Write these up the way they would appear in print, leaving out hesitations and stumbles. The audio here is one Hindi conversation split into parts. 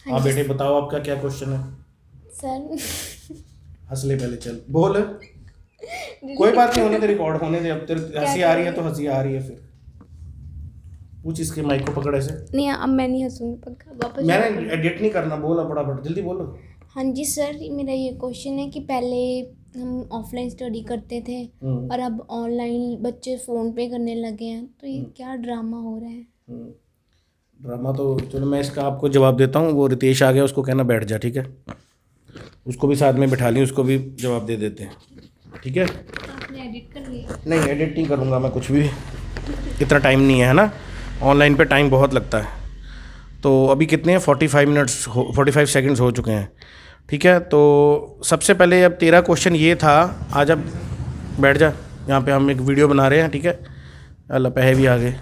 हाँ बेटे बताओ आपका क्या क्वेश्चन है। सर हंस ले पहले, चल बोल। कोई दीदी बात नहीं, होने दे, रिकॉर्ड होने दे। अब तेरे क्या हंसी आ रही है तो करोगे? हंसी आ रही है, फिर पूछ। इसके माइक को पकड़ ऐसे। नहीं, अब मैं नहीं हंसूंगी पक्का, वापस मैंने शुरू करो। एडिट नहीं करना, बोला फटाफट जल्दी बोलो। हाँ जी सर, मेरा ये क्वेश्चन है कि पहले हम ऑफलाइन स्टडी करते थे हम्म और अब ऑनलाइन बच्चे फ़ोन पे करने लगे हैं, तो ये क्या ड्रामा हो रहा है? हम्म। ड्रामा तो चलो मैं इसका आपको जवाब देता हूँ। वो रितेश आ गया, उसको कहना बैठ जा, ठीक है। उसको भी साथ में बिठा लिया, उसको भी जवाब दे देते हैं, ठीक है। आपने एडिट कर लिया? नहीं एडिट नहीं करूँगा मैं कुछ भी, इतना टाइम नहीं है ना। ऑनलाइन पे टाइम बहुत लगता है। तो अभी कितने हैं, 45 मिनट्स 45 सेकंड्स हो चुके हैं, ठीक है। तो सबसे पहले अब तेरा क्वेश्चन ये था, आज अब बैठ जा। यहाँ पे हम एक वीडियो बना रहे हैं, ठीक है। अल्लाह पैसे भी आ गए,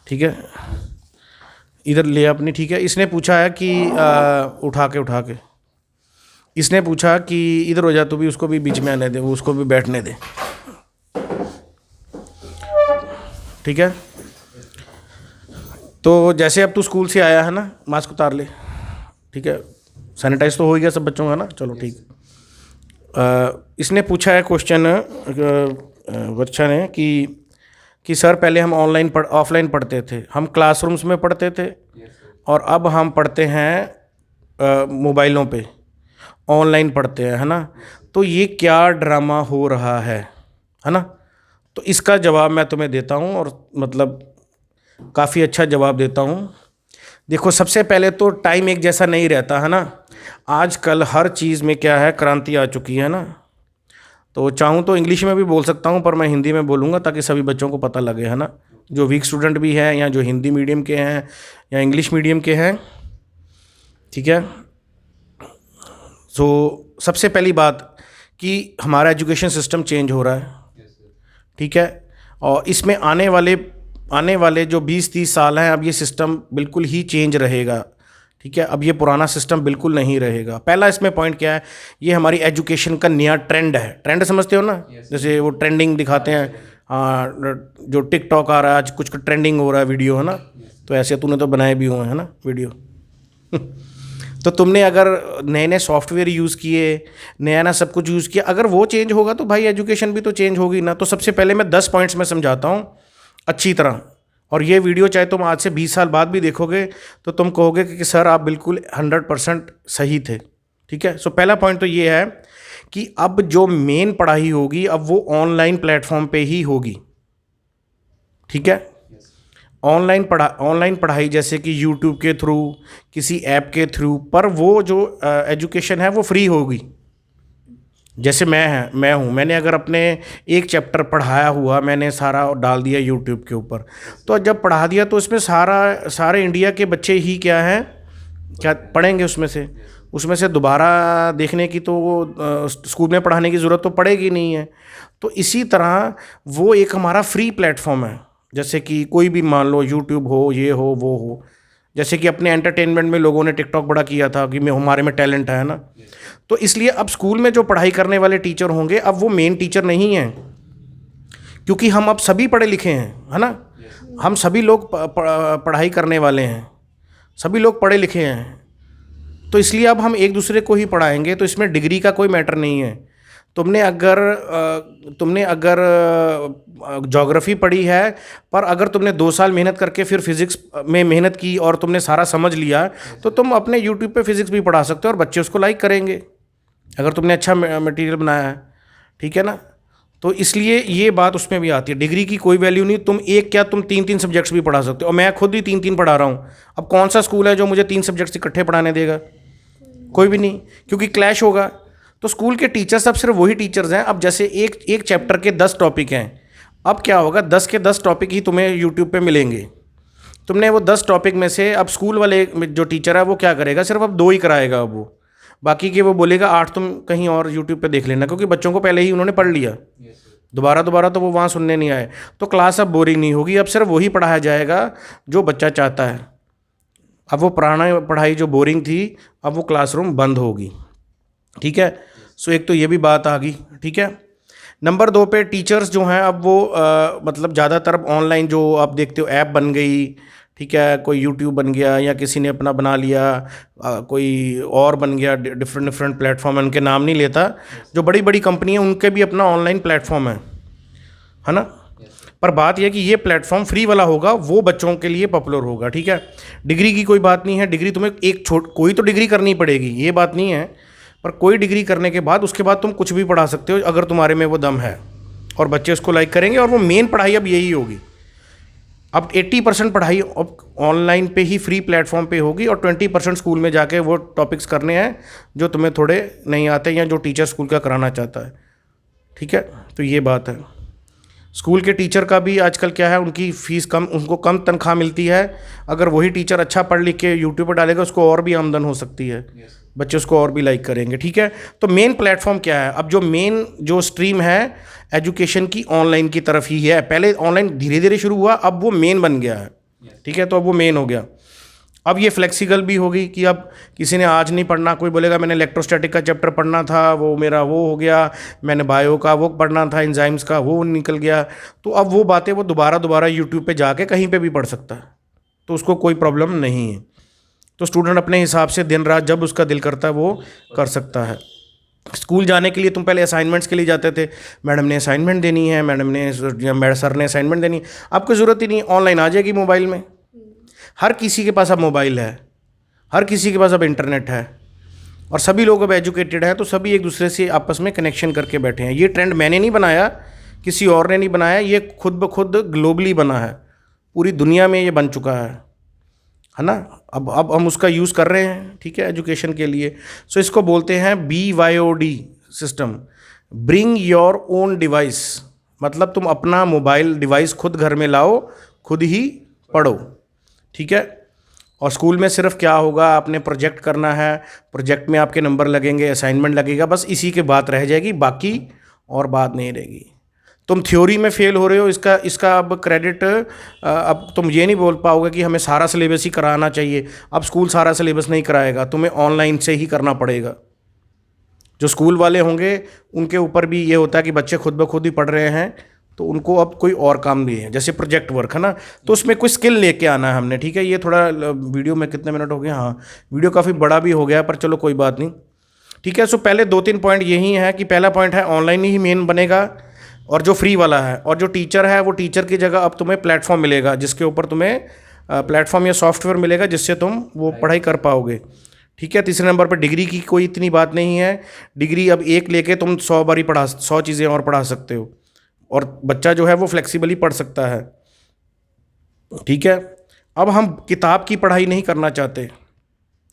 ठीक है। इधर ले अपनी, ठीक है। इसने पूछा है कि उठा के इसने पूछा कि इधर हो जा तू भी, उसको भी बीच में आने दे, वो उसको भी बैठने दे, ठीक है। तो जैसे अब तू स्कूल से आया है ना, मास्क उतार ले, ठीक है। सैनिटाइज तो हो ही गया सब बच्चों का ना, चलो ठीक। इसने पूछा है क्वेश्चन वर्षा ने कि सर पहले हम ऑफलाइन पढ़ते थे, हम क्लासरूम्स में पढ़ते थे, और अब हम पढ़ते हैं मोबाइलों पे, ऑनलाइन पढ़ते हैं, है ना। तो ये क्या ड्रामा हो रहा है ना। तो इसका जवाब मैं तुम्हें देता हूँ, और मतलब काफ़ी अच्छा जवाब देता हूँ। देखो सबसे पहले तो टाइम एक जैसा नहीं रहता है ना। आजकल हर चीज़ में क्या है, क्रांति आ चुकी है ना। तो चाहूँ तो इंग्लिश में भी बोल सकता हूँ, पर मैं हिंदी में बोलूँगा ताकि सभी बच्चों को पता लगे, है ना। जो वीक स्टूडेंट भी हैं, या जो हिंदी मीडियम के हैं, या इंग्लिश मीडियम के हैं, ठीक है। सो सबसे पहली बात कि हमारा एजुकेशन सिस्टम चेंज हो रहा है, ठीक है। और इसमें आने वाले जो 20-30 साल हैं, अब ये सिस्टम बिल्कुल ही चेंज रहेगा, ठीक है। अब ये पुराना सिस्टम बिल्कुल नहीं रहेगा। पहला इसमें पॉइंट क्या है, ये हमारी एजुकेशन का नया ट्रेंड है। ट्रेंड समझते हो ना, जैसे वो ट्रेंडिंग दिखाते हैं, हाँ, जो टिकटॉक आ रहा है आज, कुछ ट्रेंडिंग हो रहा है वीडियो, है ना। तो ऐसे तूने तो बनाए भी हुए हैं ना वीडियो। तो तुमने अगर नए नए सॉफ्टवेयर यूज़ किए, नया ना सब कुछ यूज़ किया, अगर वो चेंज होगा तो भाई एजुकेशन भी तो चेंज होगी ना। तो सबसे पहले मैं 10 पॉइंट्स में समझाता हूँ अच्छी तरह, और ये वीडियो चाहे तुम आज से 20 साल बाद भी देखोगे तो तुम कहोगे कि सर आप बिल्कुल 100% सही थे, ठीक है। सो पहला पॉइंट तो ये है कि अब जो मेन पढ़ाई होगी अब वो ऑनलाइन प्लेटफॉर्म पे ही होगी, ठीक है। ऑनलाइन पढ़ाई जैसे कि यूट्यूब के थ्रू, किसी ऐप के थ्रू, पर वो जो एजुकेशन है वो फ्री होगी। जैसे मैं हूँ, मैंने अगर अपने एक चैप्टर पढ़ाया हुआ, मैंने सारा डाल दिया यूट्यूब के ऊपर, तो जब पढ़ा दिया तो इसमें सारे इंडिया के बच्चे ही क्या हैं, क्या पढ़ेंगे उसमें से दोबारा देखने की तो स्कूल में पढ़ाने की ज़रूरत तो पड़ेगी नहीं है। तो इसी तरह वो एक हमारा फ्री प्लेटफॉर्म है। जैसे कि कोई भी मान लो यूट्यूब हो, ये हो वो हो, जैसे कि अपने एंटरटेनमेंट में लोगों ने टिकटॉक बड़ा किया था कि हमारे में टैलेंट है ना। तो इसलिए अब स्कूल में जो पढ़ाई करने वाले टीचर होंगे अब वो मेन टीचर नहीं हैं, क्योंकि हम अब सभी पढ़े लिखे हैं, है ना। हम सभी लोग पढ़ाई करने वाले हैं, सभी लोग पढ़े लिखे हैं। तो इसलिए अब हम एक दूसरे को ही पढ़ाएंगे, तो इसमें डिग्री का कोई मैटर नहीं है। तुमने अगर ज्योग्राफी पढ़ी है, पर अगर तुमने 2 साल मेहनत करके फिर फिज़िक्स में मेहनत की और तुमने सारा समझ लिया, तो तुम अपने यूट्यूब पे फिज़िक्स भी पढ़ा सकते हो और बच्चे उसको लाइक करेंगे, अगर तुमने अच्छा मटेरियल बनाया है, ठीक है ना। तो इसलिए ये बात उसमें भी आती है, डिग्री की कोई वैल्यू नहीं। तुम एक क्या, तुम 3-3 सब्जेक्ट्स भी पढ़ा सकते हो, और मैं खुद ही 3-3 पढ़ा रहा हूँ। अब कौन सा स्कूल है जो मुझे 3 सब्जेक्ट्स इकट्ठे पढ़ाने देगा? कोई भी नहीं, क्योंकि क्लैश होगा। तो स्कूल के टीचर्स अब सिर्फ वही टीचर्स हैं। अब जैसे एक एक चैप्टर के 10 टॉपिक हैं, अब क्या होगा, 10 के 10 टॉपिक ही तुम्हें यूट्यूब पे मिलेंगे। तुमने वो 10 टॉपिक में से अब स्कूल वाले जो टीचर है वो क्या करेगा, सिर्फ अब 2 ही कराएगा। अब वो बाकी के वो बोलेगा 8 तुम कहीं और यूट्यूब पे देख लेना, क्योंकि बच्चों को पहले ही उन्होंने पढ़ लिया। दोबारा दोबारा तो वो वहाँ सुनने नहीं आए। तो क्लास अब बोरिंग नहीं होगी, अब सिर्फ वही पढ़ाया जाएगा जो बच्चा चाहता है। अब वो पुराना पढ़ाई जो बोरिंग थी, अब वो क्लासरूम बंद होगी, ठीक है। सो एक तो ये भी बात आ गई, ठीक है। नंबर 2 पे टीचर्स जो हैं अब वो मतलब ज़्यादातर अब ऑनलाइन जो आप देखते हो ऐप बन गई, ठीक है, कोई यूट्यूब बन गया या किसी ने अपना बना लिया, कोई और बन गया, डिफरेंट डिफरेंट प्लेटफॉर्म है, उनके नाम नहीं लेता, जो बड़ी बड़ी कंपनी है उनके भी अपना ऑनलाइन प्लेटफॉर्म है ना। पर बात यह कि ये प्लेटफॉर्म फ्री वाला होगा, वो बच्चों के लिए पॉपुलर होगा, ठीक है। डिग्री की कोई बात नहीं है, डिग्री तुम्हें कोई तो डिग्री करनी पड़ेगी, ये बात नहीं है, पर कोई डिग्री करने के बाद उसके बाद तुम कुछ भी पढ़ा सकते हो अगर तुम्हारे में वो दम है और बच्चे उसको लाइक करेंगे। और वो मेन पढ़ाई अब यही होगी। अब 80% पढ़ाई अब ऑनलाइन पे ही फ्री प्लेटफॉर्म पे होगी और 20% स्कूल में जाके वो टॉपिक्स करने हैं जो तुम्हें थोड़े नहीं आते या जो टीचर स्कूल का कराना चाहता है, ठीक है। तो ये बात है। स्कूल के टीचर का भी आजकल क्या है, उनकी फ़ीस कम, उनको कम तनख्वाह मिलती है। अगर वही टीचर अच्छा पढ़ लिख के यूट्यूब पर डालेगा, उसको और भी आमदन हो सकती है, बच्चे उसको और भी लाइक करेंगे, ठीक है। तो मेन प्लेटफॉर्म क्या है, अब जो मेन जो स्ट्रीम है एजुकेशन की ऑनलाइन की तरफ ही है। पहले ऑनलाइन धीरे धीरे शुरू हुआ, अब वो मेन बन गया है, ठीक है। तो अब वो मेन हो गया। अब ये फ्लेक्सिबल भी होगी कि अब किसी ने आज नहीं पढ़ना, कोई बोलेगा मैंने इलेक्ट्रोस्टैटिक का चैप्टर पढ़ना था, वो मेरा वो हो गया, मैंने बायो का वो पढ़ना था, एंजाइम्स का वो निकल गया, तो अब वो बातें वो दोबारा यूट्यूब पे जाके कहीं पे भी पढ़ सकता है, तो उसको कोई प्रॉब्लम नहीं है। तो स्टूडेंट अपने हिसाब से दिन रात जब उसका दिल करता है वो कर सकता है। स्कूल जाने के लिए तुम पहले असाइनमेंट्स के लिए जाते थे, मैडम ने असाइनमेंट देनी है, मैडम ने या सर ने असाइनमेंट देनी है, आपको ज़रूरत ही नहीं, ऑनलाइन आ जाएगी मोबाइल में। हर किसी के पास अब मोबाइल है, हर किसी के पास अब इंटरनेट है और सभी लोग अब एजुकेटेड हैं, तो सभी एक दूसरे से आपस में कनेक्शन करके बैठे हैं। ये ट्रेंड मैंने नहीं बनाया, किसी और ने नहीं बनाया, ये खुद ब खुद ग्लोबली बना है, पूरी दुनिया में ये बन चुका है ना। अब हम उसका यूज़ कर रहे हैं, ठीक है, एजुकेशन के लिए। सो इसको बोलते हैं BYOD system, bring your own device, मतलब तुम अपना मोबाइल डिवाइस खुद घर में लाओ, खुद ही पढ़ो, ठीक है। और स्कूल में सिर्फ क्या होगा, आपने प्रोजेक्ट करना है, प्रोजेक्ट में आपके नंबर लगेंगे, असाइनमेंट लगेगा, बस इसी के बात रह जाएगी, बाकी और बात नहीं रहेगी। तुम थ्योरी में फेल हो रहे हो, इसका अब क्रेडिट, अब तुम ये नहीं बोल पाओगे कि हमें सारा सिलेबस ही कराना चाहिए। अब स्कूल सारा सिलेबस नहीं कराएगा, तुम्हें ऑनलाइन से ही करना पड़ेगा। जो स्कूल वाले होंगे उनके ऊपर भी ये होता है कि बच्चे खुद ब खुद ही पढ़ रहे हैं, तो उनको अब कोई और काम नहीं है, जैसे प्रोजेक्ट वर्क है ना, तो उसमें कोई स्किल लेके आना है हमने, ठीक है। ये थोड़ा वीडियो में कितने मिनट हो गए, हाँ वीडियो काफ़ी बड़ा भी हो गया, पर चलो कोई बात नहीं, ठीक है। सो पहले 2-3 पॉइंट यही है कि पहला पॉइंट है ऑनलाइन ही मेन बनेगा और जो फ्री वाला है, और जो टीचर है वो टीचर की जगह अब तुम्हें प्लेटफॉर्म मिलेगा, जिसके ऊपर तुम्हें प्लेटफॉर्म या सॉफ्टवेयर मिलेगा जिससे तुम वो पढ़ाई कर पाओगे, ठीक है। तीसरे नंबर पर डिग्री की कोई इतनी बात नहीं है, डिग्री अब एक लेके तुम 100 बारी 100 चीज़ें और पढ़ा सकते हो, और बच्चा जो है वो फ्लेक्सिबली पढ़ सकता है, ठीक है। अब हम किताब की पढ़ाई नहीं करना चाहते,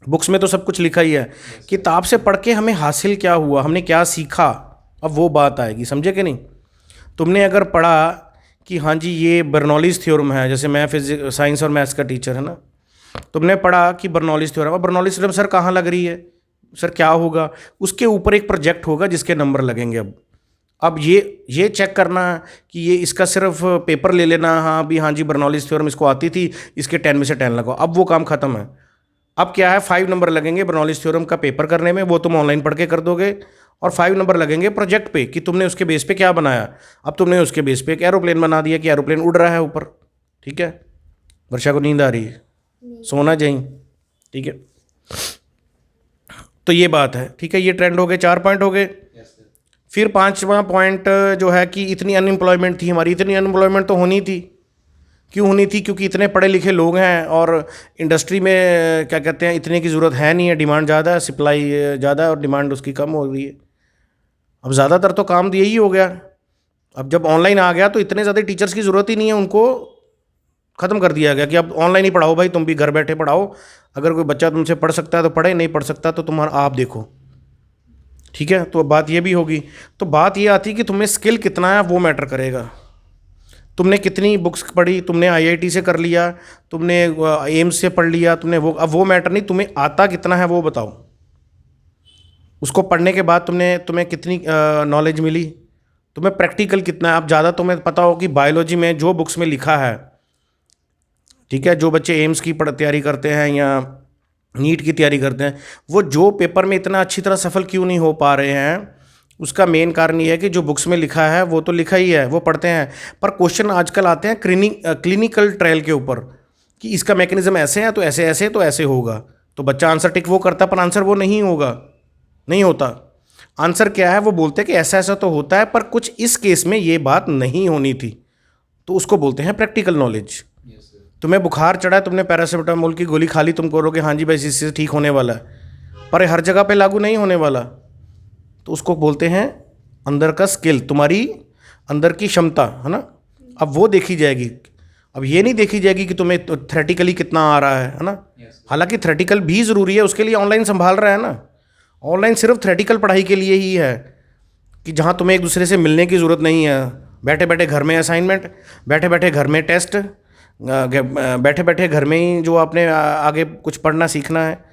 बुक्स में तो सब कुछ लिखा ही है, किताब से पढ़ के हमें हासिल क्या हुआ, हमने क्या सीखा, अब वो बात आएगी, समझे कि नहीं। तुमने अगर पढ़ा कि हाँ जी ये बर्नौलीज़ थ्योरम है, जैसे मैं फिजिक्स साइंस और मैथ्स का टीचर है ना, तुमने पढ़ा कि बर्नौलीज़ थ्योरम, अब बर्नौलीज़ थ्योरम सर कहाँ लग रही है, सर क्या होगा, उसके ऊपर एक प्रोजेक्ट होगा जिसके नंबर लगेंगे। अब ये चेक करना कि ये इसका सिर्फ पेपर ले लेना, हाँ भी हाँ जी बर्नौलीज़ थ्योरम इसको आती थी, इसके 10 में से 10 लगाओ, अब वो काम ख़त्म है। अब क्या है, 5 नंबर लगेंगे बर्नौलीज़ थ्योरम का पेपर करने में, वो तुम ऑनलाइन पढ़ के कर दोगे, और 5 नंबर लगेंगे प्रोजेक्ट पे कि तुमने उसके बेस पे क्या बनाया। अब तुमने उसके बेस पे एक एरोप्लेन बना दिया कि एरोप्लेन उड़ रहा है ऊपर, ठीक है। वर्षा को नींद आ रही है, सोना चाहिए, ठीक है। तो ये बात है, ठीक है। ये ट्रेंड हो गए, 4 पॉइंट हो गए। फिर 5वां पॉइंट जो है कि इतनी अनएम्प्लॉयमेंट थी हमारी, इतनी अनएम्प्लॉयमेंट तो होनी थी, क्यों होनी थी, क्योंकि इतने पढ़े लिखे लोग हैं और इंडस्ट्री में क्या कहते हैं इतने की ज़रूरत है नहीं है, डिमांड ज़्यादा है, सप्लाई ज़्यादा है और डिमांड उसकी कम हो रही है। अब ज़्यादातर तो काम तो यही हो गया। अब जब ऑनलाइन आ गया तो इतने ज़्यादा टीचर्स की ज़रूरत ही नहीं है, उनको ख़त्म कर दिया गया कि अब ऑनलाइन ही पढ़ाओ भाई, तुम भी घर बैठे पढ़ाओ, अगर कोई बच्चा तुमसे पढ़ सकता है तो पढ़े, नहीं पढ़ सकता तो तुम्हारा आप देखो, ठीक है। तो बात ये भी होगी। तो बात ये आती है कि तुम्हें स्किल कितना है वो मैटर करेगा, तुमने कितनी बुक्स पढ़ी, तुमने IIT से कर लिया, तुमने एम्स से पढ़ लिया, तुमने वो, अब वो मैटर नहीं, तुम्हें आता कितना है वो बताओ। उसको पढ़ने के बाद तुम्हें कितनी नॉलेज मिली, तुम्हें प्रैक्टिकल कितना है। अब ज़्यादा तुम्हें पता हो कि बायोलॉजी में जो बुक्स में लिखा है, ठीक है, जो बच्चे एम्स की तैयारी करते हैं या नीट की तैयारी करते हैं, वो जो पेपर में इतना अच्छी तरह सफल क्यों नहीं हो पा रहे हैं, उसका मेन कारण ये है कि जो बुक्स में लिखा है वो तो लिखा ही है, वो पढ़ते हैं, पर क्वेश्चन आजकल आते हैं क्लिनिकल ट्रायल के ऊपर कि इसका मैकेनिज्म ऐसे है तो ऐसे ऐसे तो ऐसे होगा, तो बच्चा आंसर टिक वो करता, पर आंसर वो नहीं होगा, नहीं होता। आंसर क्या है, वो बोलते हैं कि ऐसा ऐसा तो होता है पर कुछ इस केस में ये बात नहीं होनी थी, तो उसको बोलते हैं प्रैक्टिकल नॉलेज। तुम्हें बुखार चढ़ा है, तुमने पैरासीटामोल की गोली खा ली, तुम कहोगे हाँ जी भाई इससे ठीक होने वाला है, पर हर जगह पे लागू नहीं होने वाला, तो उसको बोलते हैं अंदर का स्किल, तुम्हारी अंदर की क्षमता है ना। अब वो देखी जाएगी, अब ये नहीं देखी जाएगी कि तुम्हें थ्योरेटिकली कितना आ रहा है ना। हालांकि थ्योरेटिकल भी ज़रूरी है, उसके लिए ऑनलाइन संभाल रहा है ना। ऑनलाइन सिर्फ थ्योरेटिकल पढ़ाई के लिए ही है कि जहाँ तुम्हें एक दूसरे से मिलने की ज़रूरत नहीं है, बैठे बैठे घर में असाइनमेंट, बैठे बैठे घर में टेस्ट, बैठे बैठे घर में ही जो आपने आगे कुछ पढ़ना सीखना है।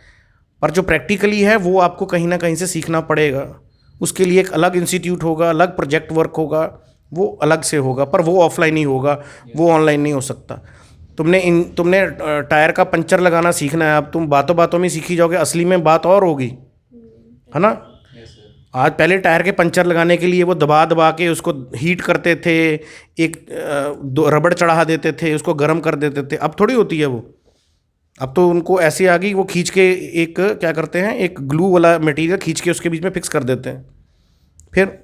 पर जो प्रैक्टिकली है वो आपको कहीं ना कहीं से सीखना पड़ेगा, उसके लिए एक अलग इंस्टीट्यूट होगा, अलग प्रोजेक्ट वर्क होगा, वो अलग से होगा, पर वो ऑफलाइन ही होगा, वो ऑनलाइन नहीं हो सकता। तुमने टायर का पंचर लगाना सीखना है, अब तुम बातों बातों में सीखी जाओगे, असली में बात और होगी, है ना। आज पहले टायर के पंचर लगाने के लिए वो दबा दबा के उसको हीट करते थे, एक रबड़ चढ़ा देते थे, उसको गर्म कर देते थे, अब थोड़ी होती है वो। अब तो उनको ऐसे आ गई, वो खींच के एक क्या करते हैं, एक ग्लू वाला मटेरियल खींच के उसके बीच में फिक्स कर देते हैं। फिर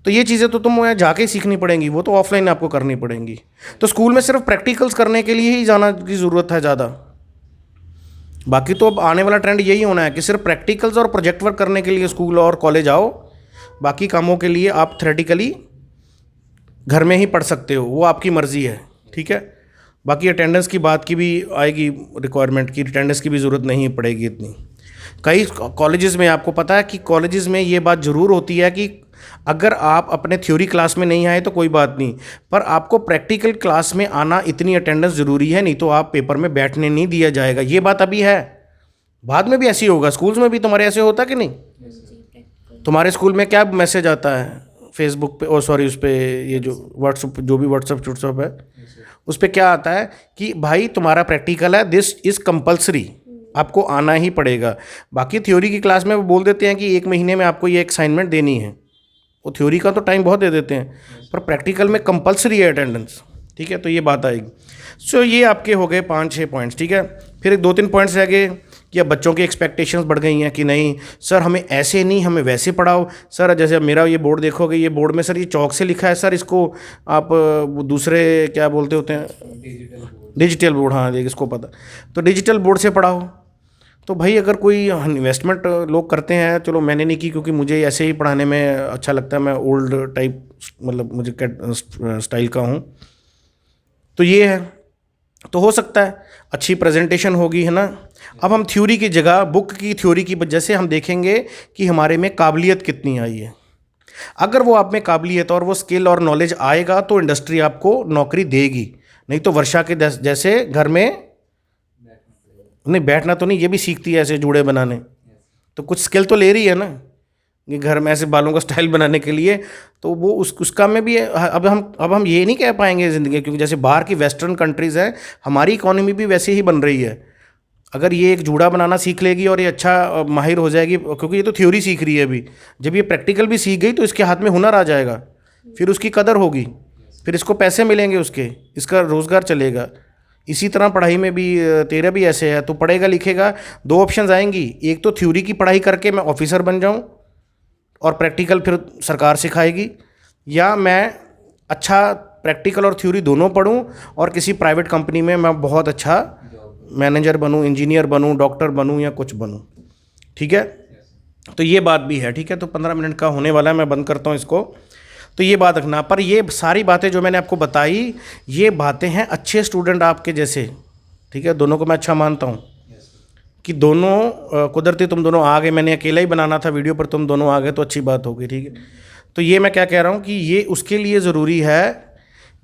तो ये चीज़ें तो तुम वहाँ जाके सीखनी पड़ेंगी, वो तो ऑफलाइन आपको करनी पड़ेंगी। तो स्कूल में सिर्फ प्रैक्टिकल्स करने के लिए ही जाना की ज़रूरत है ज़्यादा। बाकी तो अब आने वाला ट्रेंड यही होना है कि सिर्फ प्रैक्टिकल्स और प्रोजेक्ट वर्क करने के लिए स्कूल और कॉलेज आओ, बाकी कामों के लिए आप थ्योरेटिकली घर में ही पढ़ सकते हो, वो आपकी मर्ज़ी है, ठीक है। बाकी अटेंडेंस की बात की भी आएगी, रिक्वायरमेंट की अटेंडेंस की भी ज़रूरत नहीं पड़ेगी इतनी। कई कॉलेजेस में आपको पता है कि कॉलेजेस में ये बात ज़रूर होती है कि अगर आप अपने थ्योरी क्लास में नहीं आए तो कोई बात नहीं, पर आपको प्रैक्टिकल क्लास में आना इतनी अटेंडेंस ज़रूरी है, नहीं तो आप पेपर में बैठने नहीं दिया जाएगा। ये बात अभी है, बाद में भी ऐसी होगा। स्कूल्स में भी तुम्हारे ऐसे होता कि नहीं? तुम्हारे स्कूल में क्या मैसेज आता है फेसबुक पे, ओ सॉरी उस पर, ये जो व्हाट्सअप, जो भी व्हाट्सअप है, उस पर क्या आता है कि भाई तुम्हारा प्रैक्टिकल है, दिस इज़ कंपलसरी, आपको आना ही पड़ेगा। बाकी थ्योरी की क्लास में वो बोल देते हैं कि 1 महीने में आपको ये असाइनमेंट देनी है, वो थ्योरी का तो टाइम बहुत दे देते हैं, पर प्रैक्टिकल में कंपलसरी है अटेंडेंस, ठीक है। तो ये बात आएगी। सो ये आपके हो गए 5-6 पॉइंट्स, ठीक है। फिर 2-3 पॉइंट्स रह गए कि अब बच्चों की एक्सपेक्टेशंस बढ़ गई हैं कि नहीं सर हमें ऐसे नहीं, हमें वैसे पढ़ाओ सर। जैसे अब मेरा ये बोर्ड देखोगे, ये बोर्ड में सर ये चौक से लिखा है सर, इसको आप दूसरे क्या बोलते होते हैं, डिजिटल बोर्ड, हाँ इसको पता, तो डिजिटल बोर्ड से पढ़ाओ। तो भाई अगर कोई इन्वेस्टमेंट लोग करते हैं, चलो मैंने नहीं की क्योंकि मुझे ऐसे ही पढ़ाने में अच्छा लगता है, मैं ओल्ड टाइप मतलब मुझे स्टाइल का हूँ, तो ये है, तो हो सकता है अच्छी प्रेजेंटेशन होगी, है ना। अब हम थ्योरी की जगह बुक की थ्योरी की वजह से हम देखेंगे कि हमारे में काबिलियत कितनी आई है। अगर वो आप में काबिलियत और वो स्किल और नॉलेज आएगा तो इंडस्ट्री आपको नौकरी देगी, नहीं तो वर्षा के जैसे घर में नहीं बैठना तो नहीं, ये भी सीखती है ऐसे जूड़े बनाने, तो कुछ स्किल तो ले रही है ना कि घर में ऐसे बालों का स्टाइल बनाने के लिए, तो वो उसका में भी अब हम ये नहीं कह पाएंगे ज़िंदगी, क्योंकि जैसे बाहर की वेस्टर्न कंट्रीज़ हैं, हमारी इकोनॉमी भी वैसे ही बन रही है। अगर ये एक जूड़ा बनाना सीख लेगी और ये अच्छा माहिर हो जाएगी, क्योंकि ये तो थ्योरी सीख रही है अभी, जब ये प्रैक्टिकल भी सीख गई तो इसके हाथ में हुनर आ जाएगा, फिर उसकी कदर होगी, फिर इसको पैसे मिलेंगे उसके, इसका रोज़गार चलेगा। इसी तरह पढ़ाई में भी तेरा भी ऐसे है, तो पढ़ेगा लिखेगा, 2 ऑप्शंस आएंगी, एक तो थ्योरी की पढ़ाई करके मैं ऑफिसर बन जाऊं और प्रैक्टिकल फिर सरकार सिखाएगी, या मैं अच्छा प्रैक्टिकल और थ्योरी दोनों पढूं और किसी प्राइवेट कंपनी में मैं बहुत अच्छा मैनेजर बनूं, इंजीनियर बनूं, डॉक्टर बनूं या कुछ बनूं, ठीक है। तो ये बात भी है, ठीक है। तो 15 मिनट का होने वाला है, मैं बंद करता हूँ इसको। तो ये बात रखना, पर ये सारी बातें जो मैंने आपको बताई, ये बातें हैं अच्छे स्टूडेंट आपके जैसे, ठीक है। दोनों को मैं अच्छा मानता हूँ कि दोनों कुदरती तुम दोनों आ गए, मैंने अकेला ही बनाना था वीडियो पर, तुम दोनों आ गए तो अच्छी बात होगी, ठीक है। तो ये मैं क्या कह रहा हूँ कि ये उसके लिए ज़रूरी है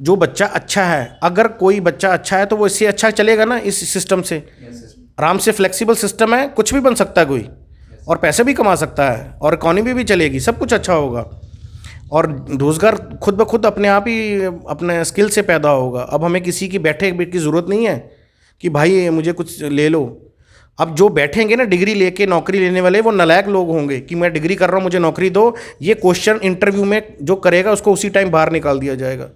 जो बच्चा अच्छा है। अगर कोई बच्चा अच्छा है तो वो इससे अच्छा चलेगा ना, इस सिस्टम से आराम से, फ्लेक्सिबल सिस्टम है, कुछ भी बन सकता है कोई, और पैसे भी कमा सकता है, और इकॉनमी भी चलेगी, सब कुछ अच्छा होगा, और रोज़गार खुद ब खुद अपने आप ही अपने स्किल से पैदा होगा। अब हमें किसी की बैठे की ज़रूरत नहीं है कि भाई मुझे कुछ ले लो। अब जो बैठेंगे ना डिग्री लेके नौकरी लेने वाले, वो नालायक लोग होंगे कि मैं डिग्री कर रहा हूँ मुझे नौकरी दो, ये क्वेश्चन इंटरव्यू में जो करेगा उसको उसी टाइम बाहर निकाल दिया जाएगा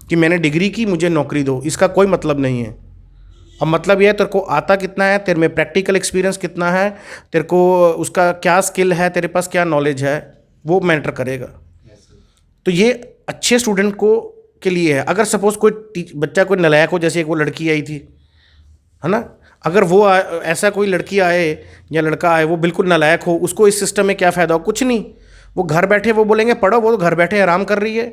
कि मैंने डिग्री की मुझे नौकरी दो, इसका कोई मतलब नहीं है। अब मतलब ये है तेरे को आता कितना है, तेरे में प्रैक्टिकल एक्सपीरियंस कितना है, तेरे को उसका क्या स्किल है, तेरे पास क्या नॉलेज है, वो मैटर करेगा। तो ये अच्छे स्टूडेंट को के लिए है। अगर सपोज कोई बच्चा कोई नालायक हो, जैसे एक वो लड़की आई थी, है ना, अगर वो ऐसा कोई लड़की आए या लड़का आए वो बिल्कुल नालायक हो, उसको इस सिस्टम में क्या फ़ायदा हो? कुछ नहीं। वो घर बैठे वो बोलेंगे पढ़ो, वो तो घर बैठे आराम कर रही है।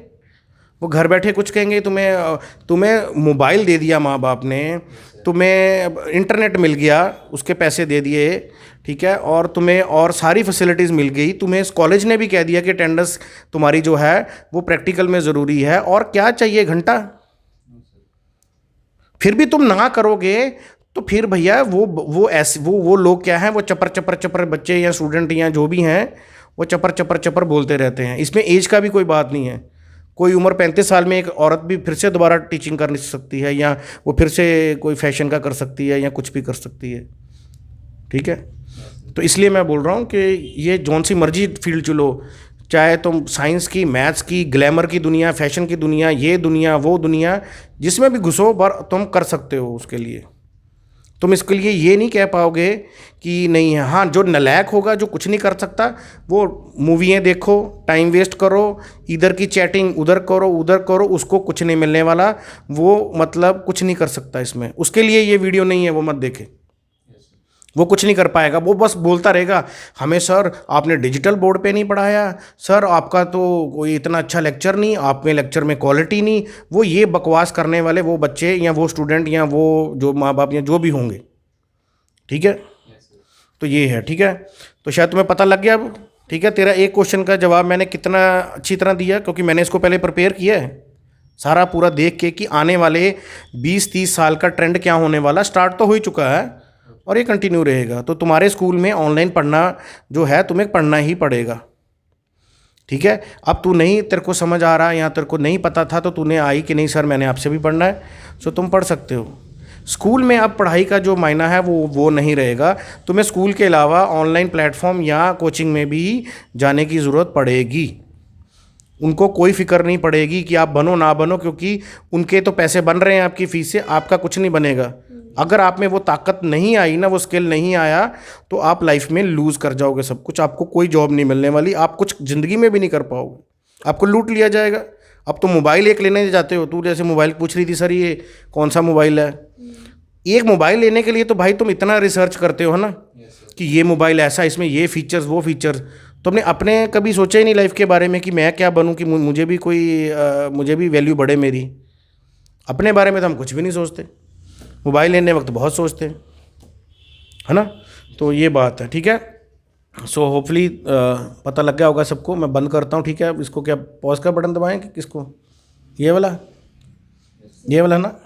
वो घर बैठे कुछ कहेंगे, तुम्हें मोबाइल दे दिया माँ बाप ने, तुम्हें इंटरनेट मिल गया, उसके पैसे दे दिए, ठीक है, और तुम्हें और सारी फैसिलिटीज़ मिल गई। तुम्हें इस कॉलेज ने भी कह दिया कि अटेंडेंस तुम्हारी जो है वो प्रैक्टिकल में ज़रूरी है, और क्या चाहिए घंटा। फिर भी तुम ना करोगे तो फिर भैया वो ऐसे वो लोग क्या हैं, वो चपर चपर चपर बच्चे या स्टूडेंट या जो भी हैं, वो चपर चपर चपर बोलते रहते हैं। इसमें एज का भी कोई बात नहीं है। कोई उम्र 35 साल में एक औरत भी फिर से दोबारा टीचिंग कर सकती है, या वो फिर से कोई फैशन का कर सकती है, या कुछ भी कर सकती है, ठीक है। तो इसलिए मैं बोल रहा हूँ कि ये जौन सी मर्जी फील्ड चुनो, चाहे तुम साइंस की, मैथ्स की, ग्लैमर की दुनिया, फैशन की दुनिया, ये दुनिया, वो दुनिया, जिसमें भी घुसो पर तुम कर सकते हो। उसके लिए तुम इसके लिए ये नहीं कह पाओगे कि नहीं है। हाँ, जो नालायक होगा, जो कुछ नहीं कर सकता, वो मूवियाँ देखो, टाइम वेस्ट करो, इधर की चैटिंग उधर करो, उसको कुछ नहीं मिलने वाला, वो मतलब कुछ नहीं कर सकता इसमें। उसके लिए ये वीडियो नहीं है, वो मत देखे। वो कुछ नहीं कर पाएगा। वो बस बोलता रहेगा, हमें सर आपने डिजिटल बोर्ड पे नहीं पढ़ाया, सर आपका तो कोई इतना अच्छा लेक्चर नहीं, आप में लेक्चर में क्वालिटी नहीं। वो ये बकवास करने वाले वो बच्चे या वो स्टूडेंट या वो जो माँ बाप या जो भी होंगे, ठीक है। तो ये है, ठीक है। तो शायद तुम्हें पता लग गया अब, ठीक है। तेरा एक क्वेश्चन का जवाब मैंने कितना अच्छी तरह दिया, क्योंकि मैंने इसको पहले प्रिपेयर किया है सारा पूरा देख के कि आने वाले 20-30 साल का ट्रेंड क्या होने वाला। स्टार्ट तो हो ही चुका है और ये कंटिन्यू रहेगा। तो तुम्हारे स्कूल में ऑनलाइन पढ़ना जो है, तुम्हें पढ़ना ही पड़ेगा, ठीक है। अब तू नहीं, तेरे को समझ आ रहा है या तेरे को नहीं पता था, तो तूने आई कि नहीं सर मैंने आपसे भी पढ़ना है, सो तुम पढ़ सकते हो। स्कूल में अब पढ़ाई का जो मायना है वो नहीं रहेगा। तुम्हें स्कूल के अलावा ऑनलाइन प्लेटफॉर्म या कोचिंग में भी जाने की ज़रूरत पड़ेगी। उनको कोई फिक्र नहीं पड़ेगी कि आप बनो ना बनो, क्योंकि उनके तो पैसे बन रहे हैं आपकी फ़ीस से, आपका कुछ नहीं बनेगा। अगर आप में वो ताकत नहीं आई ना, वो स्किल नहीं आया, तो आप लाइफ में लूज़ कर जाओगे सब कुछ। आपको कोई जॉब नहीं मिलने वाली, आप कुछ ज़िंदगी में भी नहीं कर पाओगे, आपको लूट लिया जाएगा। अब तो मोबाइल एक लेने जाते हो, तू जैसे मोबाइल पूछ रही थी, सर ये कौन सा मोबाइल है। एक मोबाइल लेने के लिए तो भाई तुम इतना रिसर्च करते हो, है ना, कि ये मोबाइल ऐसा, इसमें ये फीचर्स, वो फीचर्स। तुमने अपने कभी सोचा ही नहीं लाइफ के बारे में कि मैं क्या बनूं, कि मुझे भी वैल्यू बढ़े मेरी। अपने बारे में तो हम कुछ भी नहीं सोचते, मोबाइल लेने वक्त बहुत सोचते हैं, है ना। तो ये बात है, ठीक है। सो होपफुली पता लग गया होगा सबको। मैं बंद करता हूँ, ठीक है। अब इसको क्या पॉज का बटन दबाएं कि किसको, ये वाला ना।